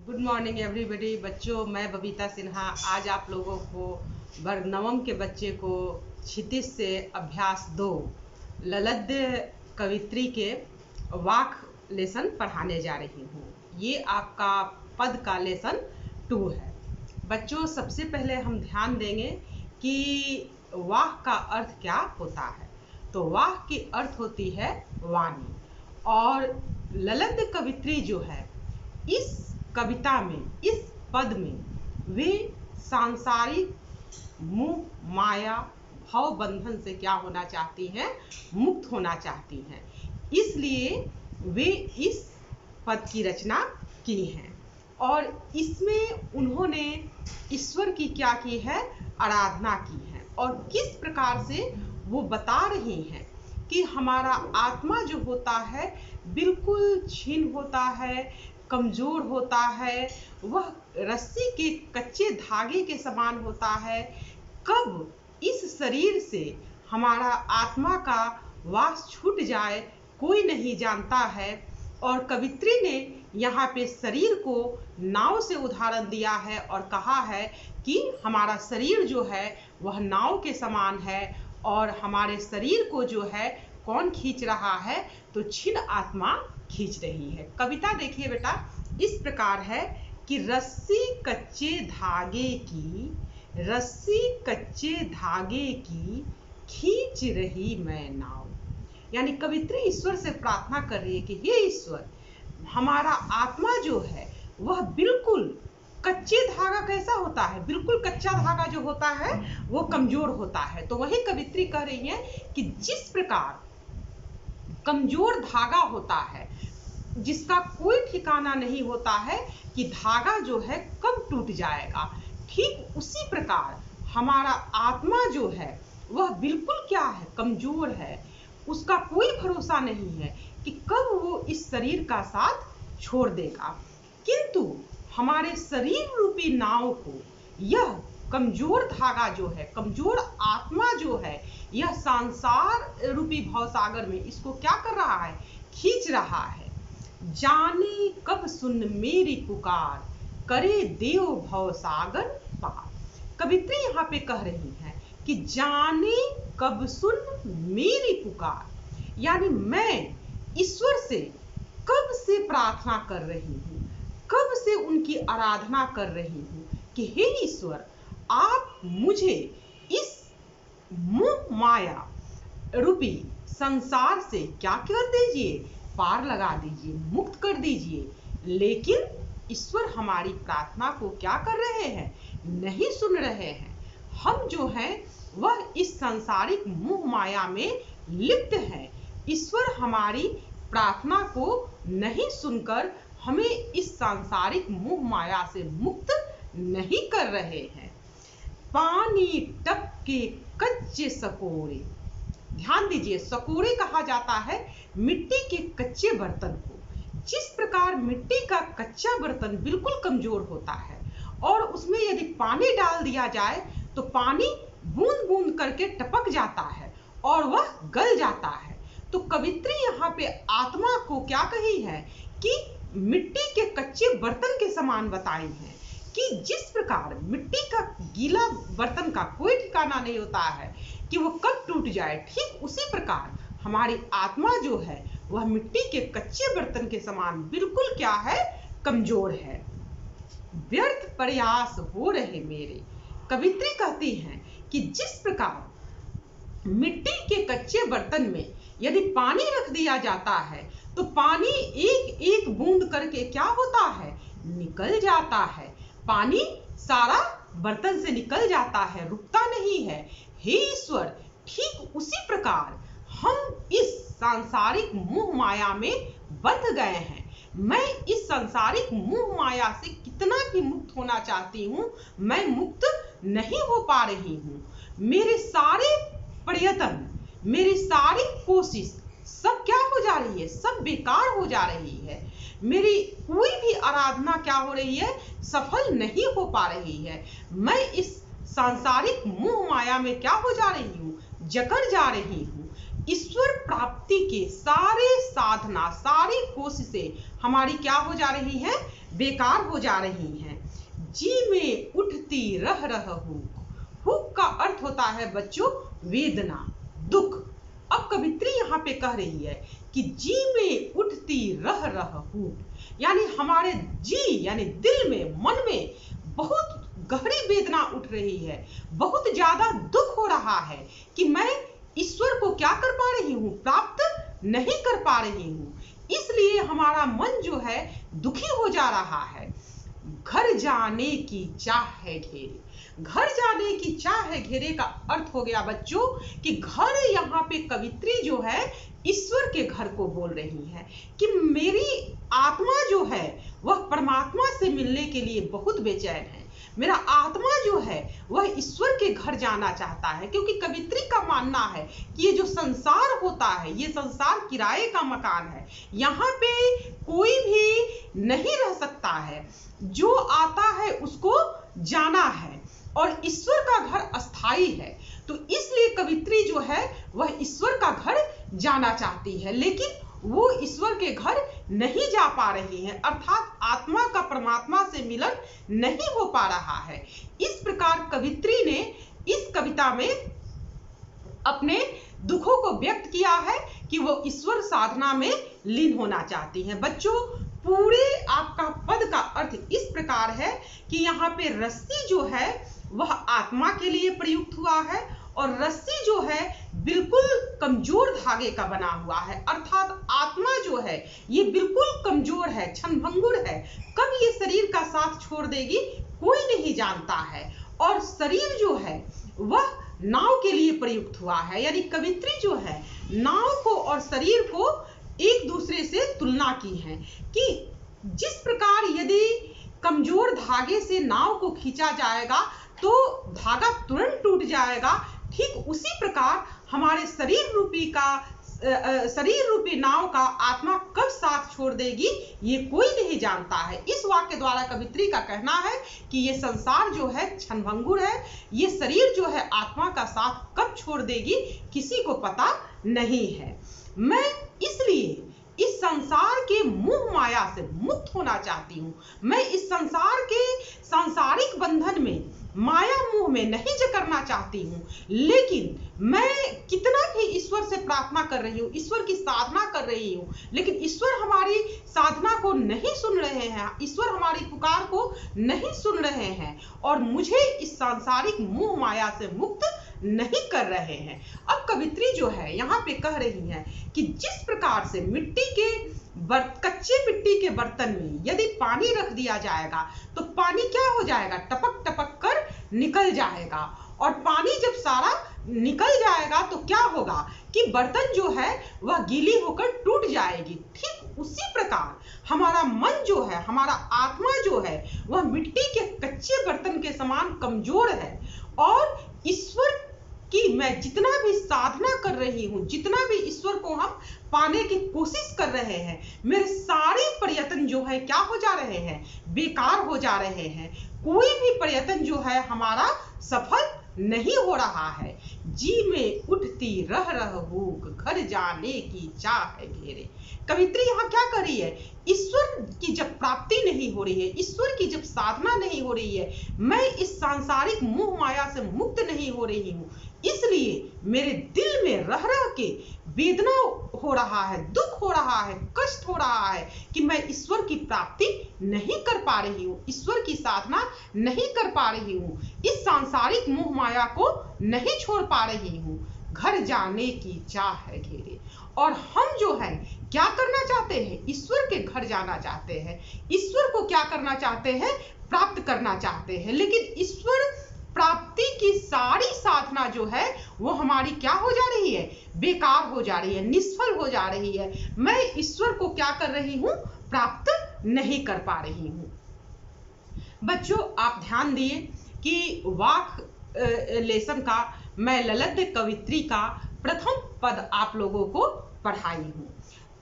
Good morning everybody. बच्चों, मैं बबीता सिन्हा आज आप लोगों को वर्ग नवम के बच्चे को क्षितिज से अभ्यास 2 ललद कवित्री के वाक लेसन पढ़ाने जा रही हूँ। ये आपका पद का लेसन 2 है। बच्चों, सबसे पहले हम ध्यान देंगे कि वाक का अर्थ क्या होता है। तो वाक की अर्थ होती है वाणी, और ललद कवित्री जो है इस कविता में, इस पद में वे सांसारिक मोह माया भव बंधन से क्या होना चाहती हैं? मुक्त होना चाहती हैं। इसलिए वे इस पद की रचना की है और इसमें उन्होंने ईश्वर की क्या की है? आराधना की है। और किस प्रकार से वो बता रही हैं कि हमारा आत्मा जो होता है बिल्कुल छीन होता है, कमजोर होता है, वह रस्सी के कच्चे धागे के समान होता है। कब इस शरीर से हमारा आत्मा का वास छूट जाए कोई नहीं जानता है। और कवित्री ने यहाँ पे शरीर को नाव से उदाहरण दिया है और कहा है कि हमारा शरीर जो है वह नाव के समान है और हमारे शरीर को जो है कौन खींच रहा है? तो छिन्न आत्मा खींच रही है। कविता देखिए बेटा, इस प्रकार है कि रस्सी कच्चे धागे की खींच रही मैं नाव। यानी कवित्री ईश्वर से प्रार्थना कर रही है कि हे ईश्वर, हमारा आत्मा जो है वह बिल्कुल कच्चे धागा कैसा होता है? बिल्कुल कच्चा धागा जो होता है वो कमजोर होता है। तो वही कवित्री कह रही है कि जिस प्रकार कमजोर धागा होता है जिसका कोई ठिकाना नहीं होता है कि धागा जो है कब टूट जाएगा, ठीक उसी प्रकार हमारा आत्मा जो है वह बिल्कुल क्या है? कमजोर है। उसका कोई भरोसा नहीं है कि कब वो इस शरीर का साथ छोड़ देगा। किंतु हमारे शरीर रूपी नाव को यह कमजोर धागा जो है, कमजोर आत्मा जो है, यह संसार रूपी भवसागर में इसको क्या कर रहा है? खींच रहा है। जाने कब सुन मेरी पुकार, करे देव भवसागर पार। कवित्री यहाँ पे कह रही है कि जाने कब सुन मेरी पुकार, यानी मैं ईश्वर से कब से प्रार्थना कर रही हूँ, कब से उनकी आराधना कर रही हूँ कि हे ईश्वर, आप मुझे इस मोह माया रूपी संसार से क्या कर दीजिए? पार लगा दीजिए, मुक्त कर दीजिए। लेकिन ईश्वर हमारी प्रार्थना को क्या कर रहे हैं? नहीं सुन रहे हैं। हम जो हैं वह इस सांसारिक मोह माया में लिप्त हैं। ईश्वर हमारी प्रार्थना को नहीं सुनकर हमें इस सांसारिक मोह माया से मुक्त नहीं कर रहे हैं। पानी टपके कच्चे सकोरे, ध्यान दीजिए, सकोरे कहा जाता है मिट्टी के कच्चे बर्तन को। जिस प्रकार मिट्टी का कच्चा बर्तन बिल्कुल कमजोर होता है और उसमें यदि पानी डाल दिया जाए तो पानी बूंद बूंद करके टपक जाता है और वह गल जाता है। तो कवित्री यहाँ पे आत्मा को क्या कही है कि मिट्टी के कच्चे बर्तन के समान बताई है कि जिस प्रकार मिट्टी का गीला बर्तन का कोई ठिकाना नहीं होता है कि वो कब टूट जाए, ठीक उसी प्रकार हमारी आत्मा जो है वह मिट्टी के कच्चे बर्तन के समान बिल्कुल क्या है? कमजोर है। व्यर्थ प्रयास हो रहे मेरे। कवित्री कहती हैं कि जिस प्रकार मिट्टी के कच्चे बर्तन में यदि पानी रख दिया जाता है तो पानी एक एक बूंद करके क्या होता है? निकल जाता है। पानी सारा बर्तन से निकल जाता है, रुकता नहीं है। हे ईश्वर, ठीक उसी प्रकार हम इस सांसारिक मोह माया में बंध गए हैं। मैं इस सांसारिक मोह माया से कितना भी मुक्त होना चाहती हूँ, मैं मुक्त नहीं हो पा रही हूँ। मेरे सारे प्रयत्न, मेरी सारी कोशिश सब क्या हो जा रही है? सब बेकार हो जा रही है। मेरी कोई भी आराधना क्या हो रही है? सफल नहीं हो पा रही है। मैं इस सांसारिक मोह माया में क्या हो जा रही हूँ? जकड़ जा रही हूँ। ईश्वर प्राप्ति के सारे साधना, सारी कोशिशें हमारी क्या हो जा रही हैं? बेकार हो जा रही हैं। जी में उठती रह हुक। हुक का अर्थ होता है बच्चों वेदना, दुख। अब कवित्री यहाँ पे कह रही है कि जी में उठती रह हुक, यानी हमारे जी यानी दिल में, मन में बहुत गहरी वेदना उठ रही है, बहुत ज्यादा दुख हो रहा है कि मैं ईश्वर को क्या कर पा रही हूँ, प्राप्त नहीं कर पा रही हूँ। इसलिए हमारा मन जो है दुखी हो जा रहा है। घर जाने की चाह है घेरे। घर जाने की चाह है घेरे का अर्थ हो गया बच्चों कि घर यहाँ पे कवित्री जो है ईश्वर के घर को बोल रही है कि मेरी आत्मा जो है वह परमात्मा से मिलने के लिए बहुत बेचैन है। मेरा आत्मा जो है वह ईश्वर के घर जाना चाहता है, क्योंकि कवित्री का मानना है कि ये जो संसार होता है ये संसार किराए का मकान है, यहाँ पे कोई भी नहीं रह सकता है, जो आता है उसको जाना है और ईश्वर का घर अस्थाई है। तो इसलिए कवित्री जो है वह ईश्वर का घर जाना चाहती है, लेकिन वो ईश्वर के घर नहीं जा पा रही है, अर्थात आत्मा का परमात्मा से मिलन नहीं हो पा रहा है। इस प्रकार कवित्री ने इस कविता में अपने दुखों को व्यक्त किया है कि वो ईश्वर साधना में लीन होना चाहती है। बच्चों पूरे आपका पद का अर्थ इस प्रकार है कि यहाँ पे रस्सी जो है वह आत्मा के लिए प्रयुक्त हुआ है और रस्सी जो है बिल्कुल कमजोर धागे का बना हुआ है, अर्थात आत्मा जो है ये बिल्कुल कमजोर है, क्षणभंगुर है, कब ये शरीर का साथ छोड़ देगी कोई नहीं जानता है। और शरीर जो है वह नाव के लिए प्रयुक्त हुआ है, यानी कवित्री जो है नाव को और शरीर को एक दूसरे से तुलना की है कि जिस प्रकार यदि कमजोर धागे से नाव को खींचा जाएगा तो धागा तुरंत टूट जाएगा, ठीक उसी प्रकार हमारे शरीर रूपी नाव का आत्मा कब साथ छोड़ देगी ये कोई नहीं जानता है। इस वाक्य द्वारा कवित्री का कहना है कि ये संसार जो है क्षणभंगुर है, ये शरीर जो है आत्मा का साथ कब छोड़ देगी किसी को पता नहीं है। मैं इसलिए इस संसार के मोह माया से मुक्त होना चाहती हूँ। मैं इस संसार के सांसारिक बंधन में, माया मोह में नहीं जकड़ना चाहती हूँ, लेकिन मैं कितना भी ईश्वर से प्रार्थना कर रही हूँ, ईश्वर की साधना कर रही हूँ, लेकिन ईश्वर हमारी साधना को नहीं सुन रहे हैं, ईश्वर हमारी पुकार को नहीं सुन रहे हैं और मुझे इस सांसारिक मोह माया से मुक्त नहीं कर रहे हैं। अब कवित्री जो है यहाँ पे कह रही है कि जिस प्रकार से कच्चे मिट्टी के बर्तन में यदि पानी रख दिया जाएगा तो पानी क्या हो जाएगा, टपक टपक कर निकल जाएगा, और पानी जब सारा निकल जाएगा तो क्या होगा कि बर्तन जो है वह गीली होकर टूट जाएगी। ठीक उसी प्रकार हमारा मन जो है, हमारा आत्मा जो है वह मिट्टी के कच्चे बर्तन के समान कमजोर है और ईश्वर कि मैं जितना भी साधना कर रही हूँ, जितना भी ईश्वर को हम पाने की कोशिश कर रहे हैं, मेरे सारे प्रयत्न जो है क्या हो जा रहे हैं, बेकार हो जा रहे हैं। कोई भी प्रयत्न जो है हमारा सफल नहीं हो रहा है। जी में उठती रह हुक, घर जाने की चाह है घेरे। कवित्री यहाँ क्या कर रही है, ईश्वर की जब प्राप्ति नहीं हो रही है, ईश्वर की जब साधना नहीं हो रही है, मैं इस सांसारिक मोह माया से मुक्त नहीं हो रही हूँ, इसलिए मेरे दिल में रह के वेदना हो रहा है, दुख हो रहा है, कष्ट हो रहा है कि मैं ईश्वर की प्राप्ति नहीं कर पा रही हूँ, ईश्वर की साधना नहीं कर पा रही हूँ, इस सांसारिक मोह माया को नहीं छोड़ पा रही हूँ। घर जाने की चाह है घेरे। और हम जो है क्या करना चाहते हैं, ईश्वर के घर जाना चाहते हैं, ईश्वर को क्या करना चाहते हैं, प्राप्त करना चाहते हैं, लेकिन ईश्वर प्राप्ति की सारी साधना जो है वो हमारी क्या हो जा रही है, बेकार हो जा रही है, निष्फल हो जा रही है। मैं ईश्वर को क्या कर रही हूँ, प्राप्त नहीं कर पा रही हूँ। बच्चों आप ध्यान दिए कि वाक लेसन का मैं ललित कवित्री का प्रथम पद आप लोगों को पढ़ाई हूँ।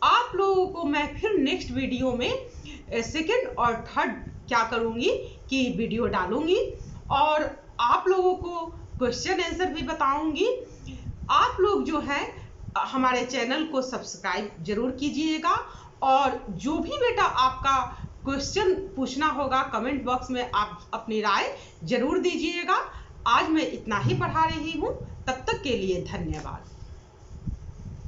आप लोगों को मैं फिर नेक्स्ट वीडियो में सेकंड और थर्ड क्या करूँगी कि वीडियो डालूंगी और आप लोगों को क्वेश्चन आंसर भी बताऊंगी। आप लोग जो है हमारे चैनल को सब्सक्राइब जरूर कीजिएगा और जो भी बेटा आपका क्वेश्चन पूछना होगा कमेंट बॉक्स में, आप अपनी राय जरूर दीजिएगा। आज मैं इतना ही पढ़ा रही हूँ, तब तक के लिए धन्यवाद।